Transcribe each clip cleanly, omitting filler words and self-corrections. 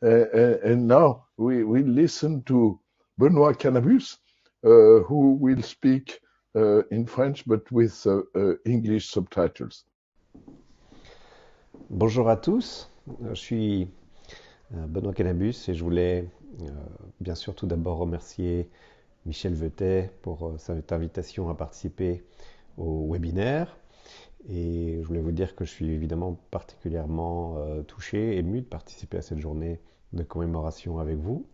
And now we listen to Benoît Cannabus, who will speak in French but with English subtitles. Bonjour à tous, je suis Benoît Cannabus et je voulais bien sûr tout d'abord remercier Michel Vetet pour cette invitation à participer au webinaire. Et je voulais vous dire que je suis évidemment particulièrement touché, ému de participer à cette journée de commémoration avec vous.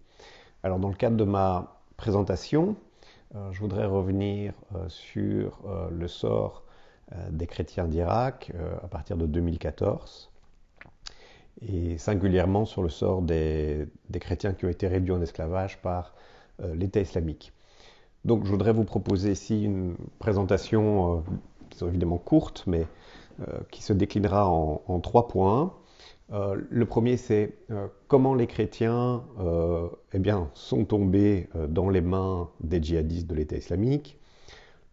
Alors dans le cadre de ma présentation, je voudrais revenir sur le sort des chrétiens d'Irak à partir de 2014 et singulièrement sur le sort des chrétiens qui ont été réduits en esclavage par l'État islamique. Donc je voudrais vous proposer ici une présentation qui est évidemment courte, mais qui se déclinera en 3 points. Le premier, c'est comment les chrétiens sont tombés dans les mains des djihadistes de l'État islamique.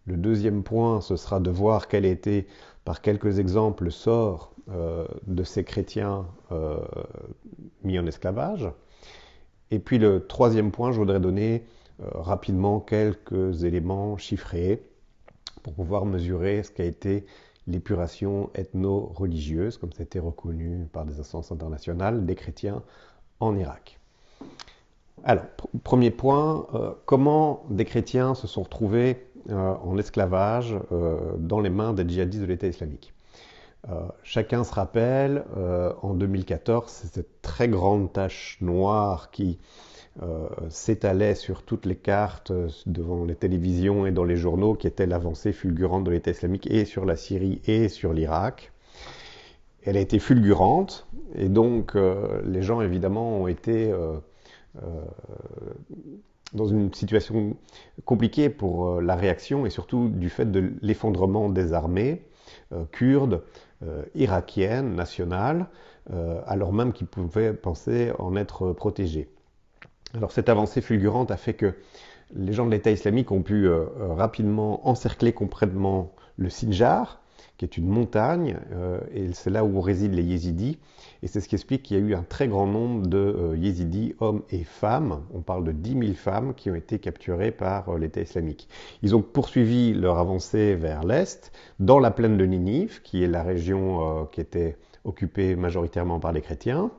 Le deuxième point, ce sera de voir quel a été, par quelques exemples, le sort de ces chrétiens mis en esclavage. Et puis le troisième point, je voudrais donner rapidement quelques éléments chiffrés pour pouvoir mesurer ce qu'a été l'épuration ethno-religieuse, comme ça a été reconnu par des instances internationales, des chrétiens en Irak. Alors, premier point, comment des chrétiens se sont retrouvés en esclavage dans les mains des djihadistes de l'État islamique. Chacun se rappelle, en 2014, cette très grande tache noire qui s'étalait sur toutes les cartes devant les télévisions et dans les journaux, qui était l'avancée fulgurante de l'État islamique et sur la Syrie et sur l'Irak. Elle a été fulgurante et donc les gens évidemment ont été dans une situation compliquée pour la réaction et surtout du fait de l'effondrement des armées kurdes, irakiennes, nationales, alors même qu'ils pouvaient penser en être protégés. Alors cette avancée fulgurante a fait que les gens de l'État islamique ont pu rapidement encercler complètement le Sinjar, qui est une montagne, et c'est là où résident les Yézidis. Et c'est ce qui explique qu'il y a eu un très grand nombre de Yézidis, hommes et femmes. On parle de 10 000 femmes qui ont été capturées par l'État islamique. Ils ont poursuivi leur avancée vers l'est, dans la plaine de Ninive, qui est la région qui était occupée majoritairement par les chrétiens.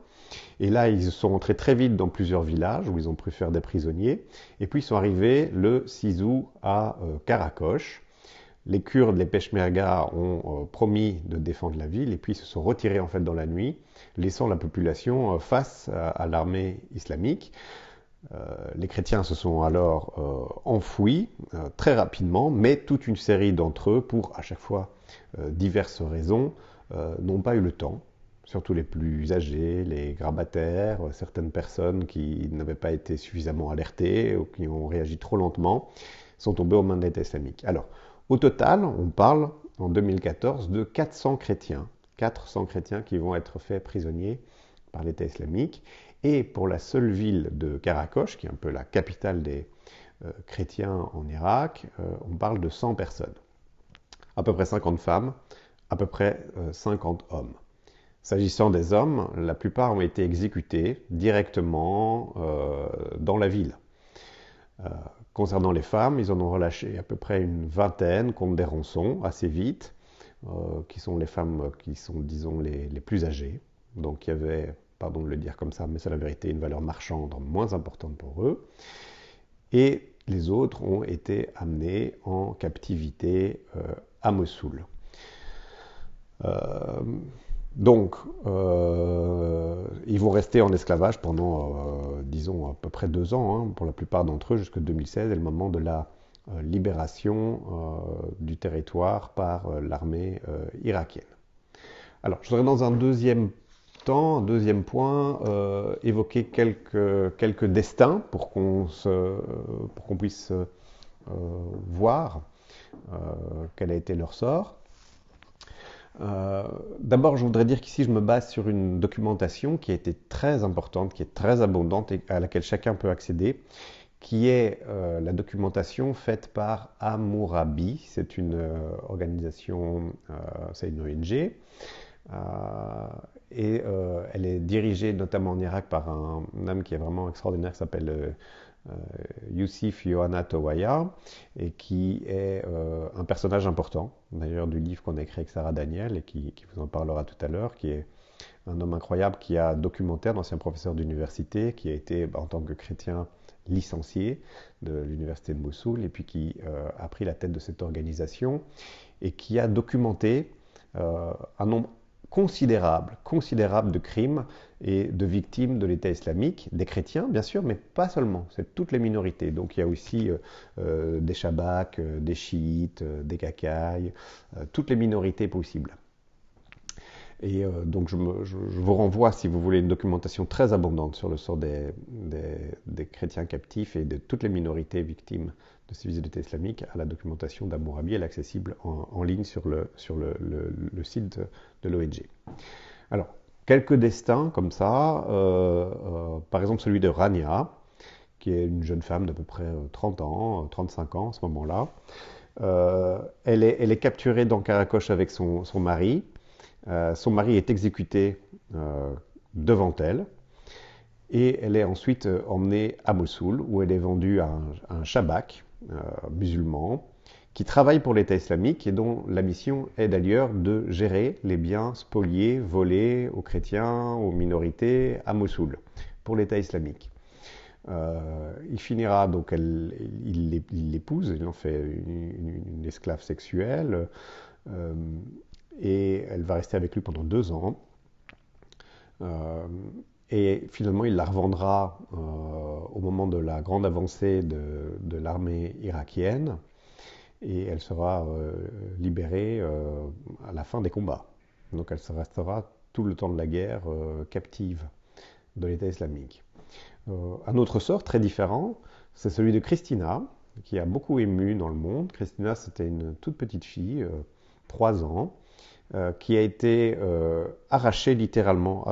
Et là, ils sont entrés très vite dans plusieurs villages où ils ont pu faire des prisonniers. Et puis, ils sont arrivés le 6 août à Karakosh. Les Kurdes, les Peshmerga ont promis de défendre la ville et puis ils se sont retirés en fait dans la nuit, laissant la population face à l'armée islamique. Les chrétiens se sont alors enfouis très rapidement, mais toute une série d'entre eux, pour à chaque fois diverses raisons, n'ont pas eu le temps. Surtout les plus âgés, les grabataires, certaines personnes qui n'avaient pas été suffisamment alertées ou qui ont réagi trop lentement, sont tombées aux mains de l'État islamique. Alors, au total, on parle en 2014 de 400 chrétiens. 400 chrétiens qui vont être faits prisonniers par l'État islamique. Et pour la seule ville de Karakosh, qui est un peu la capitale des chrétiens en Irak, on parle de 100 personnes. À peu près 50 femmes, à peu près 50 hommes. S'agissant des hommes, la plupart ont été exécutés directement dans la ville. Concernant les femmes, ils en ont relâché à peu près une vingtaine contre des rançons assez vite, qui sont les femmes qui sont, disons, les plus âgées. Donc il y avait, pardon de le dire comme ça, mais c'est la vérité, une valeur marchande moins importante pour eux. Et les autres ont été amenés en captivité à Mossoul. Donc, ils vont rester en esclavage pendant, disons, à peu près 2 ans, hein, pour la plupart d'entre eux, jusqu'en 2016, et le moment de la libération du territoire par l'armée irakienne. Alors, je voudrais dans un deuxième temps, un deuxième point, évoquer quelques destins pour qu'on puisse voir quel a été leur sort. D'abord, je voudrais dire qu'ici, je me base sur une documentation qui a été très importante, qui est très abondante et à laquelle chacun peut accéder, qui est la documentation faite par Hammurabi. C'est une organisation, c'est une ONG. Et elle est dirigée notamment en Irak par un homme qui est vraiment extraordinaire, qui s'appelle Youssef Yohanna Towaya, et qui est un personnage important, d'ailleurs du livre qu'on a écrit avec Sarah Daniel, et qui vous en parlera tout à l'heure, qui est un homme incroyable qui a documenté, un ancien professeur d'université, qui a été en tant que chrétien licencié de l'université de Mossoul, et puis qui a pris la tête de cette organisation, et qui a documenté un nombre considérable de crimes et de victimes de l'État islamique, des chrétiens bien sûr, mais pas seulement, c'est toutes les minorités. Donc il y a aussi des Shabaks, des chiites, des Kakaïs, toutes les minorités possibles. Et donc je vous renvoie, si vous voulez, une documentation très abondante sur le sort des chrétiens captifs et de toutes les minorités victimes de sévices de l'État islamique à la documentation d'Hammurabi. Elle est accessible en ligne sur le site de l'ONG. Alors, quelques destins comme ça, par exemple celui de Rania, qui est une jeune femme d'à peu près 30 ans, 35 ans à ce moment-là. Elle est capturée dans Karakosh avec son mari. Son mari est exécuté devant elle et elle est ensuite emmenée à Mossoul où elle est vendue à un Shabak musulman qui travaille pour l'État islamique et dont la mission est d'ailleurs de gérer les biens spoliés, volés aux chrétiens, aux minorités à Mossoul pour l'État islamique. Il finira, donc il l'épouse, il en fait une esclave sexuelle. Et elle va rester avec lui pendant 2 ans. Et finalement, il la revendra au moment de la grande avancée de l'armée irakienne. Et elle sera libérée à la fin des combats. Donc elle restera tout le temps de la guerre captive de l'État islamique. Un autre sort très différent, c'est celui de Christina, qui a beaucoup ému dans le monde. Christina, c'était une toute petite fille, 3 ans, qui a été arrachée littéralement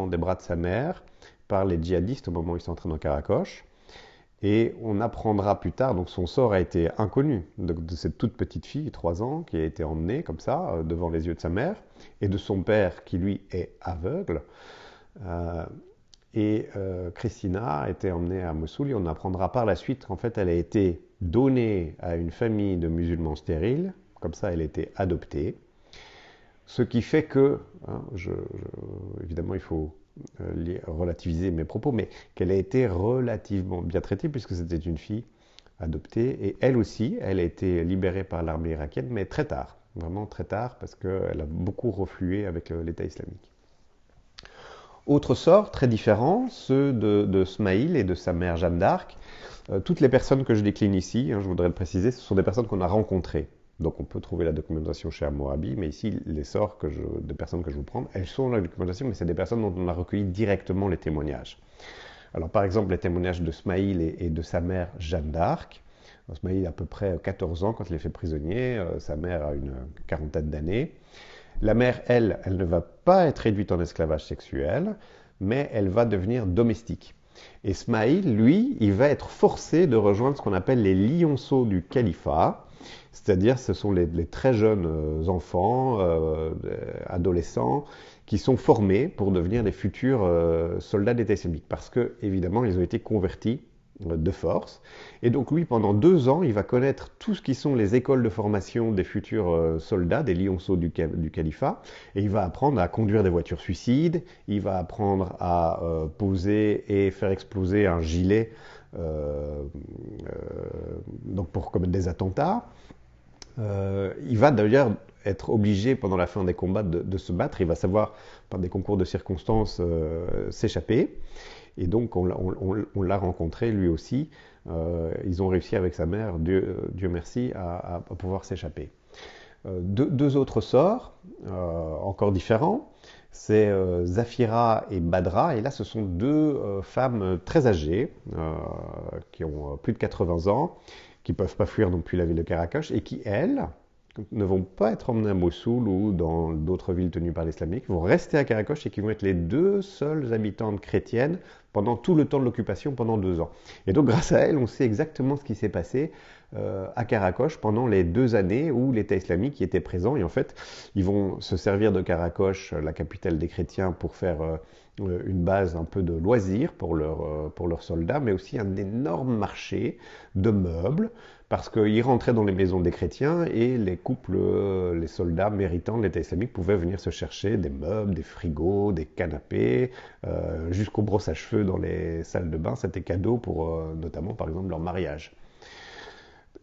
des bras de sa mère par les djihadistes au moment où ils sont entrés dans Karakosh. Et on apprendra plus tard, donc son sort a été inconnu de cette toute petite fille, 3 ans, qui a été emmenée comme ça, devant les yeux de sa mère, et de son père qui lui est aveugle. Christina a été emmenée à Mossoul et on apprendra par la suite qu'en fait elle a été donnée à une famille de musulmans stériles, comme ça elle a été adoptée. Ce qui fait que, évidemment il faut relativiser mes propos, mais qu'elle a été relativement bien traitée puisque c'était une fille adoptée. Et elle aussi, elle a été libérée par l'armée irakienne, mais très tard, vraiment très tard, parce qu'elle a beaucoup reflué avec l'État islamique. Autre sort très différent, ceux de Smaïl et de sa mère Jeanne d'Arc. Toutes les personnes que je décline ici, je voudrais le préciser, ce sont des personnes qu'on a rencontrées. Donc on peut trouver la documentation chez Hammurabi, mais ici, les sorts de personnes que je vous prends, elles sont dans la documentation, mais c'est des personnes dont on a recueilli directement les témoignages. Alors par exemple, les témoignages de Smaïl et de sa mère Jeanne d'Arc. Smaïl a à peu près 14 ans quand il est fait prisonnier, sa mère a une quarantaine d'années. La mère, elle ne va pas être réduite en esclavage sexuel, mais elle va devenir domestique. Et Smaïl, lui, il va être forcé de rejoindre ce qu'on appelle les lionceaux du califat, c'est-à-dire ce sont les très jeunes enfants, adolescents, qui sont formés pour devenir les futurs soldats d'État islamique, parce que évidemment ils ont été convertis de force. Et donc lui, pendant 2 ans, il va connaître tout ce qui sont les écoles de formation des futurs soldats, des lionceaux du califat, et il va apprendre à conduire des voitures suicides, il va apprendre à poser et faire exploser un gilet donc pour commettre des attentats. Il va d'ailleurs être obligé pendant la fin des combats de se battre, il va savoir par des concours de circonstances s'échapper. Et donc on l'a rencontré lui aussi. Ils ont réussi avec sa mère, Dieu merci, à pouvoir s'échapper. Deux autres sorts, encore différents, c'est Zafira et Badra. Et là, ce sont 2 femmes très âgées, qui ont plus de 80 ans, qui ne peuvent pas fuir non plus la ville de Karakosh, et qui, elles, ne vont pas être emmenées à Mossoul ou dans d'autres villes tenues par l'islamique, vont rester à Karakosh et qui vont être les 2 seules habitantes chrétiennes pendant tout le temps de l'occupation, pendant 2 ans. Et donc grâce à elle, on sait exactement ce qui s'est passé à Karakoche pendant les 2 années où l'État islamique y était présent. Et en fait, ils vont se servir de Karakoche, la capitale des chrétiens, pour faire une base un peu de loisirs pour leurs soldats, mais aussi un énorme marché de meubles, parce qu'ils rentraient dans les maisons des chrétiens et les couples, les soldats méritants de l'État islamique pouvaient venir se chercher des meubles, des frigos, des canapés, jusqu'aux brosses à cheveux dans les salles de bain. C'était cadeau pour notamment par exemple leur mariage.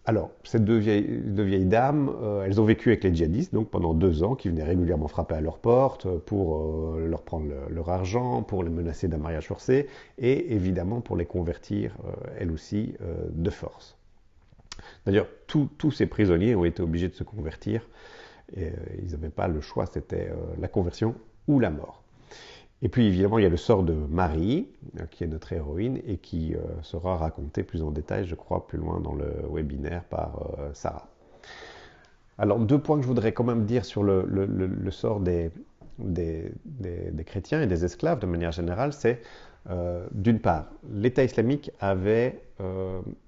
Alors, ces deux vieilles dames, elles ont vécu avec les djihadistes donc pendant 2 ans, qui venaient régulièrement frapper à leur porte pour leur prendre leur argent, pour les menacer d'un mariage forcé, et évidemment pour les convertir, elles aussi, de force. D'ailleurs, tous ces prisonniers ont été obligés de se convertir, et ils n'avaient pas le choix, c'était la conversion ou la mort. Et puis évidemment, il y a le sort de Marie, qui est notre héroïne, et qui sera raconté plus en détail, je crois, plus loin dans le webinaire par Sarah. Alors, 2 points que je voudrais quand même dire sur le sort des chrétiens et des esclaves de manière générale, c'est d'une part, l'État islamique avait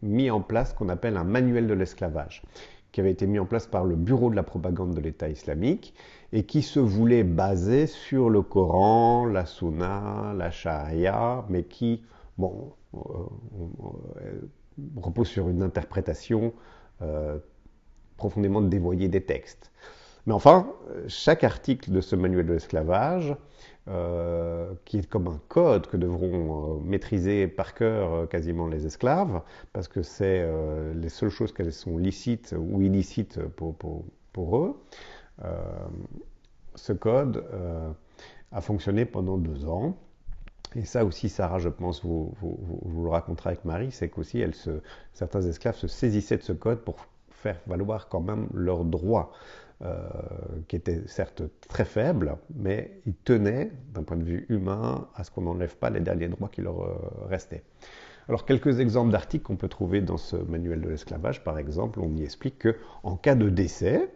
mis en place ce qu'on appelle un manuel de l'esclavage, qui avait été mis en place par le bureau de la propagande de l'État islamique et qui se voulait baser sur le Coran, la Sunna, la Sharia, mais qui, bon, repose sur une interprétation profondément dévoyée des textes. Mais enfin, chaque article de ce manuel de l'esclavage, qui est comme un code que devront maîtriser par cœur quasiment les esclaves, parce que c'est les seules choses qu'elles sont licites ou illicites pour eux. Ce code a fonctionné pendant 2 ans. Et ça aussi, Sarah, je pense, vous le racontera avec Marie, c'est qu'aussi certains esclaves se saisissaient de ce code pour faire valoir quand même leurs droits, qui étaient certes très faibles, mais ils tenaient, d'un point de vue humain, à ce qu'on n'enlève pas les derniers droits qui leur restaient. Alors, quelques exemples d'articles qu'on peut trouver dans ce manuel de l'esclavage, par exemple, on y explique qu'en cas de décès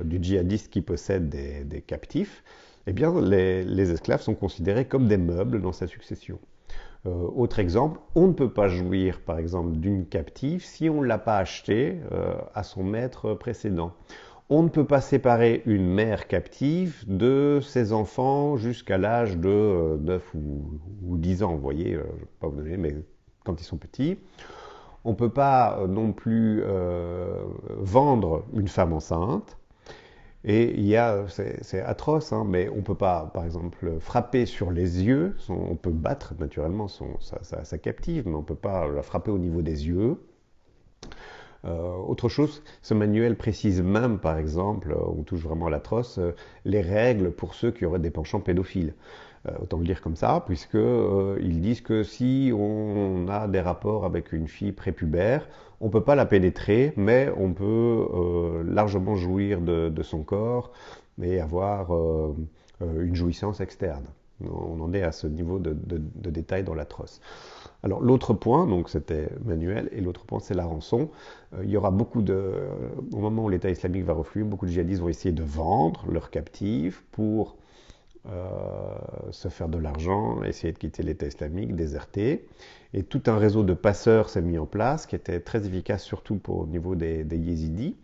du djihadiste qui possède des captifs, eh bien, les esclaves sont considérés comme des meubles dans sa succession. Autre exemple, on ne peut pas jouir, par exemple, d'une captive si on ne l'a pas achetée à son maître précédent. On ne peut pas séparer une mère captive de ses enfants jusqu'à l'âge de 9 ou 10 ans, vous voyez, je ne vais pas vous donner, mais quand ils sont petits. On ne peut pas non plus vendre une femme enceinte. Et c'est atroce, hein, mais on ne peut pas, par exemple, frapper sur les yeux. On peut battre naturellement sa captive, mais on ne peut pas la frapper au niveau des yeux. Autre chose, ce manuel précise même, par exemple, on touche vraiment à l'atroce, les règles pour ceux qui auraient des penchants pédophiles. Autant le dire comme ça, puisque ils disent que si on a des rapports avec une fille prépubère, on ne peut pas la pénétrer, mais on peut largement jouir de son corps et avoir une jouissance externe. On en est à ce niveau de détail dans l'atroce. Alors l'autre point, donc c'était Manuel, et l'autre point c'est la rançon. Il y aura au moment où l'État islamique va refluer, beaucoup de djihadistes vont essayer de vendre leurs captifs pour se faire de l'argent, essayer de quitter l'État islamique, déserter. Et tout un réseau de passeurs s'est mis en place, qui était très efficace surtout au niveau des yézidis.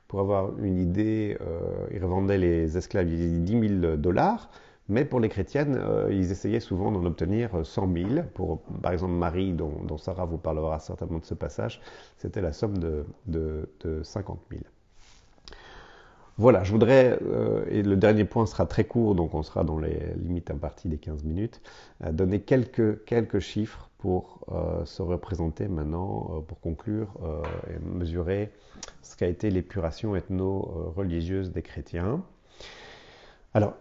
Pour avoir une idée, ils revendaient les esclaves yézidis 10 000 $, mais pour les chrétiennes, ils essayaient souvent d'en obtenir 100 000. Pour, par exemple, Marie, dont Sarah vous parlera certainement de ce passage, c'était la somme de 50 000. Voilà, je voudrais, et le dernier point sera très court, donc on sera dans les limites imparties des 15 minutes, donner quelques chiffres pour se représenter maintenant, pour conclure et mesurer ce qu'a été l'épuration ethno-religieuse des chrétiens. Alors,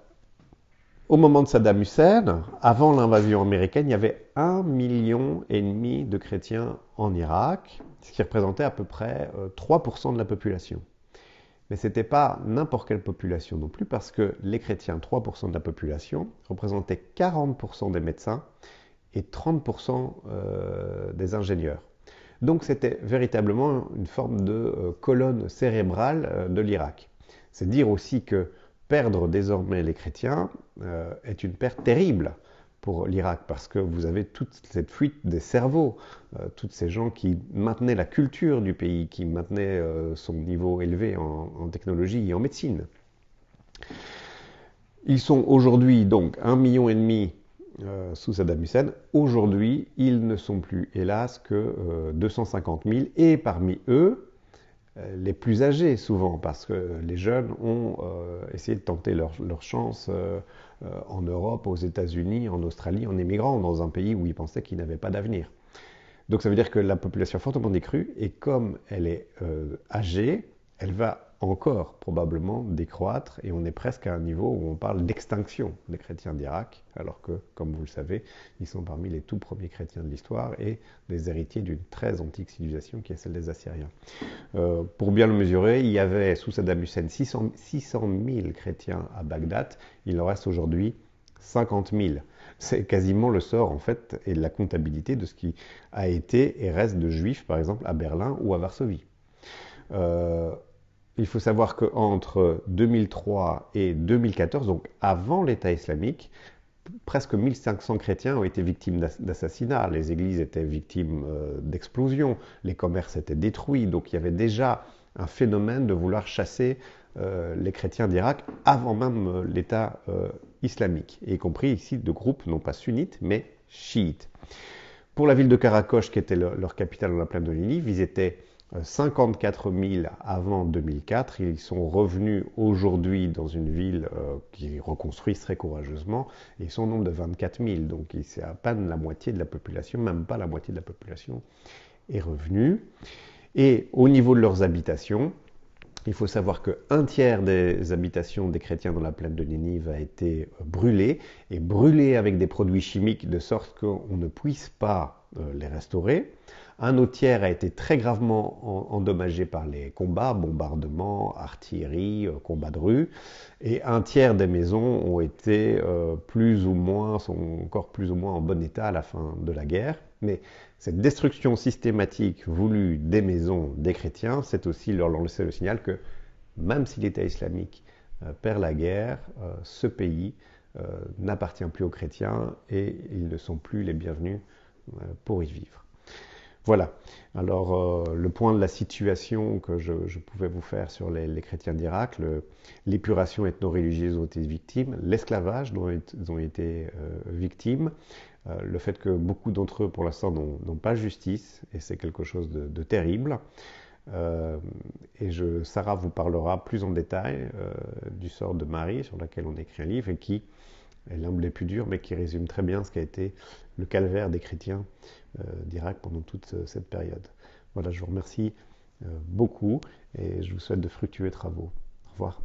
au moment de Saddam Hussein, avant l'invasion américaine, il y avait 1,5 million de chrétiens en Irak, ce qui représentait à peu près 3% de la population. Mais ce n'était pas n'importe quelle population non plus, parce que les chrétiens, 3% de la population, représentaient 40% des médecins et 30% des ingénieurs. Donc c'était véritablement une forme de colonne cérébrale de l'Irak. C'est dire aussi que perdre désormais les chrétiens est une perte terrible pour l'Irak, parce que vous avez toute cette fuite des cerveaux, tous ces gens qui maintenaient la culture du pays, qui maintenaient son niveau élevé en technologie et en médecine. Ils sont aujourd'hui donc 1,5 million sous Saddam Hussein. Aujourd'hui, ils ne sont plus, hélas, que 250 000, et parmi eux, les plus âgés souvent, parce que les jeunes ont essayé de tenter leur chance en Europe, aux États-Unis, en Australie, en émigrant dans un pays où ils pensaient qu'ils n'avaient pas d'avenir. Donc ça veut dire que la population a fortement décru, et comme elle est âgée, elle va encore probablement décroître, et on est presque à un niveau où on parle d'extinction des chrétiens d'Irak, alors que, comme vous le savez, ils sont parmi les tout premiers chrétiens de l'histoire et des héritiers d'une très antique civilisation qui est celle des Assyriens. Pour bien le mesurer, il y avait sous Saddam Hussein 600 000 chrétiens à Bagdad, il en reste aujourd'hui 50 000. C'est quasiment le sort, en fait, et la comptabilité de ce qui a été et reste de juifs, par exemple, à Berlin ou à Varsovie. Il faut savoir qu'entre 2003 et 2014, donc avant l'État islamique, presque 1500 chrétiens ont été victimes d'assassinats. Les églises étaient victimes d'explosions, les commerces étaient détruits. Donc il y avait déjà un phénomène de vouloir chasser les chrétiens d'Irak avant même l'État islamique, y compris ici de groupes non pas sunnites mais chiites. Pour la ville de Karakosh, qui était leur capitale dans la plaine de Ninive, ils étaient 54 000 avant 2004. Ils sont revenus aujourd'hui dans une ville qui reconstruisent très courageusement, et ils sont au nombre de 24 000. Donc c'est à peine la moitié de la population, même pas la moitié de la population est revenue. Et au niveau de leurs habitations, il faut savoir qu'un tiers des habitations des chrétiens dans la plaine de Ninive a été brûlée, et brûlée avec des produits chimiques de sorte qu'on ne puisse pas les restaurer. Un autre tiers a été très gravement endommagé par les combats, bombardements, artillerie, combats de rue. Et un tiers des maisons ont été sont encore plus ou moins en bon état à la fin de la guerre. Mais cette destruction systématique voulue des maisons des chrétiens, c'est aussi leur lancer le signal que même si l'État islamique perd la guerre, ce pays n'appartient plus aux chrétiens et ils ne sont plus les bienvenus pour y vivre. Voilà, alors le point de la situation que je pouvais vous faire sur les chrétiens d'Irak, l'épuration ethno-religieuse dont ils étaient victimes, l'esclavage dont ils ont été victimes, le fait que beaucoup d'entre eux pour l'instant n'ont pas justice, et c'est quelque chose de terrible. Et Sarah vous parlera plus en détail du sort de Marie, sur laquelle on écrit un livre, et qui est l'un des plus durs, mais qui résume très bien ce qu'a été le calvaire des chrétiens d'Irak pendant toute cette période. Voilà, je vous remercie beaucoup et je vous souhaite de fructueux travaux. Au revoir.